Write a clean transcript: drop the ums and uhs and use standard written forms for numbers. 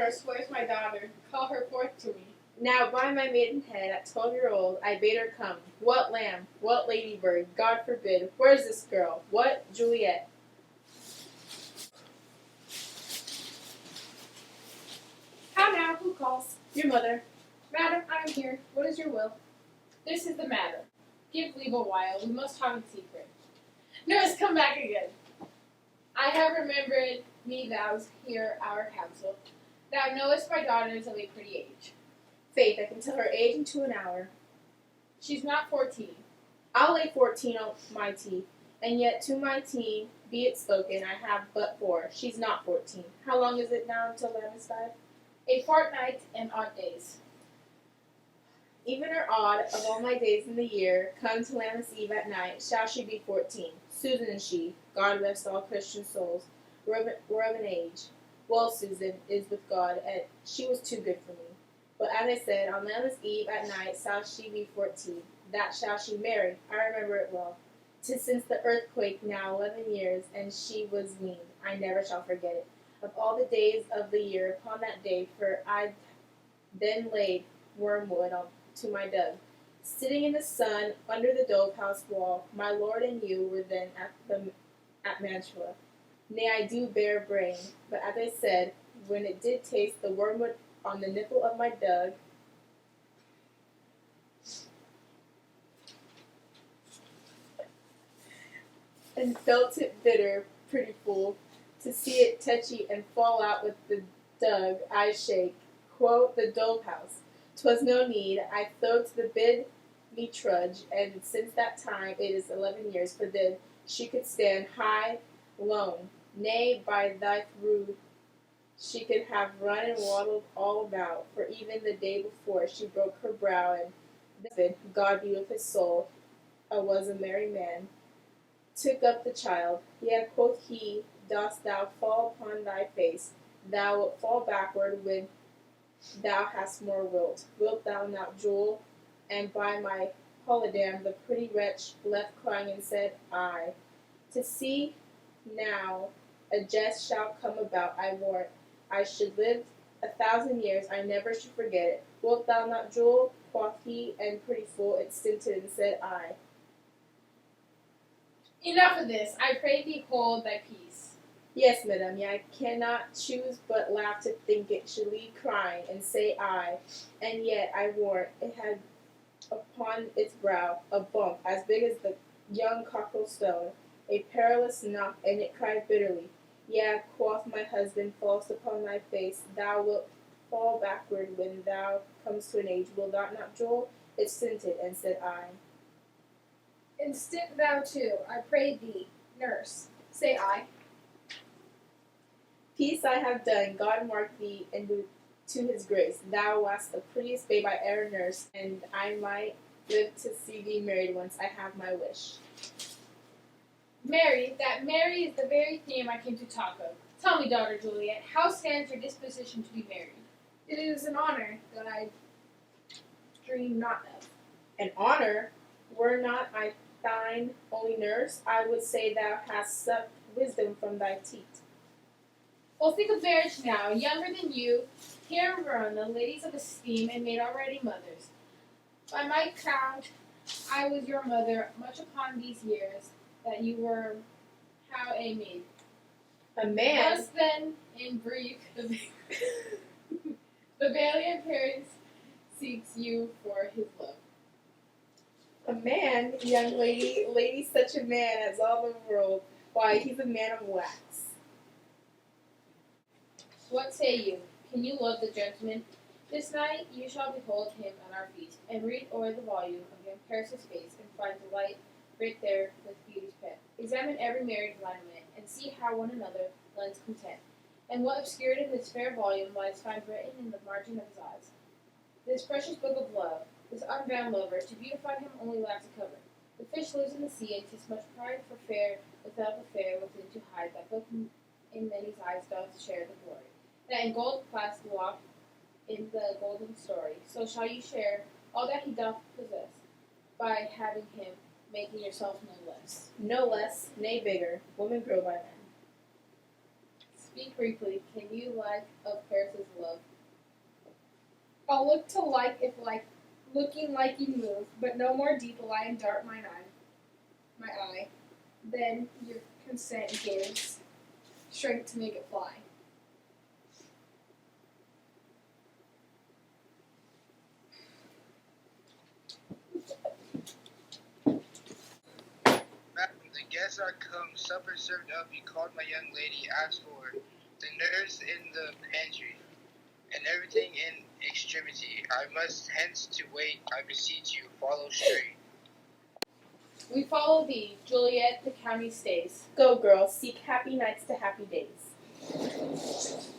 nurse, where's my daughter? Call her forth to me. Now by my maidenhead, at 12-year-old, I bade her come. What lamb? What ladybird? God forbid. Where's this girl? What? Juliet. How now? Who calls? Your mother. Madam, I am here. What is your will? This is the matter. Give leave a while. We must talk in secret. Nurse, come back again. I have remembered me thou's hear our counsel. Thou knowest my daughter is of a pretty age. Faith, I can tell her age into an hour. She's not 14. I'll lay 14 on my teeth, and yet to my tea be it spoken, I have but 4. She's not 14. How long is it now until Lammas? A fortnight and odd days. Even or odd of all my days in the year, come to Lammas Eve at night, shall she be 14. Susan and she, God rest all Christian souls, were of an age. Well, Susan is with God, and she was too good for me. But as I said, on Lammas Eve at night shall she be 14. That shall she marry. I remember it well. 'Tis since the earthquake now 11 years, and she was weaned. I never shall forget it. Of all the days of the year, upon that day, for I then laid wormwood to my dug. Sitting in the sun under the dove house wall, my lord and you were then at Mantua. Nay, I do bear brain, but as I said, when it did taste the wormwood on the nipple of my dug, and felt it bitter, pretty fool, to see it touchy and fall out with the dug, I shake. Quote the dove house. 'Twas no need, I thought to the bid me trudge, and since that time it is 11 years, for then she could stand high lone. Nay, by thy rood she could have run and waddled all about, for even the day before she broke her brow, and David, God be with his soul, was a merry man, took up the child. Yea, quoth he, dost thou fall upon thy face, thou wilt fall backward when thou hast more wilt. Wilt thou not, Jewel? And by my holidam, the pretty wretch left crying and said, I. To see now a jest shall come about, I warrant. I should live 1,000 years, I never should forget it. Wilt thou not, Jewel? Quoth he, and pretty fool, it stinted and said, I. Enough of this. I pray thee hold thy peace. Yes, madam, yea, I cannot choose but laugh to think it should leave crying and say I, and yet I warrant it had upon its brow a bump as big as the young cockerel stone, a perilous knock, and it cried bitterly. Yea, quoth my husband, fallest upon thy face, thou wilt fall backward when thou comest to an age. Will thou not, Joel? It stinted, and said I. And stint thou too, I pray thee, nurse, say I. Peace I have done, God mark thee into to his grace. Thou wast the prettiest babe I e'er nursed, and I might live to see thee married once. I have my wish. Mary, that Mary is the very theme I came to talk of. Tell me, daughter Juliet, how stands your disposition to be married? It is an honor that I dream not of. An honor? Were not I thine only nurse, I would say thou hast sucked wisdom from thy teat. Well, think of marriage now. Younger than you, here run the ladies of esteem and made already mothers. By my count, I was your mother much upon these years that you were how a maid. A man? Thus then, in brief, the valiant Paris seeks you for his love. A man, young lady, such a man as all the world. Why, he's a man of wax. What say you? Can you love the gentleman? This night you shall behold him at our feast, and read o'er the volume of A.M.K.F's face, and find delight writ there with beauty's pen. Examine every married lineament, and see how one another lends content, and what obscured in this fair volume lies find written in the margin of his eyes. This precious book of love, this unbound lover, to beautify him only lacks a cover. The fish lives in the sea, and 'tis much pride for fair without the fair within to hide, that book in many's eyes doth share the glory. That in gold clasped aloft in the golden story, so shall you share all that he doth possess, by having him, making yourself no less. No less, nay bigger, women grow by men. Speak briefly. Can you like of Paris's love? I'll look to like if like looking like you move, but no more deep lie and dart my eye. Then your consent gives strength to make it fly. Madam, the guests are come, supper served up. You called my young lady, asked for the nurse in the pantry, and everything in extremity. I must hence to wait, I beseech you, follow straight. We follow thee, Juliet, the county stays. Go, girl, seek happy nights to happy days.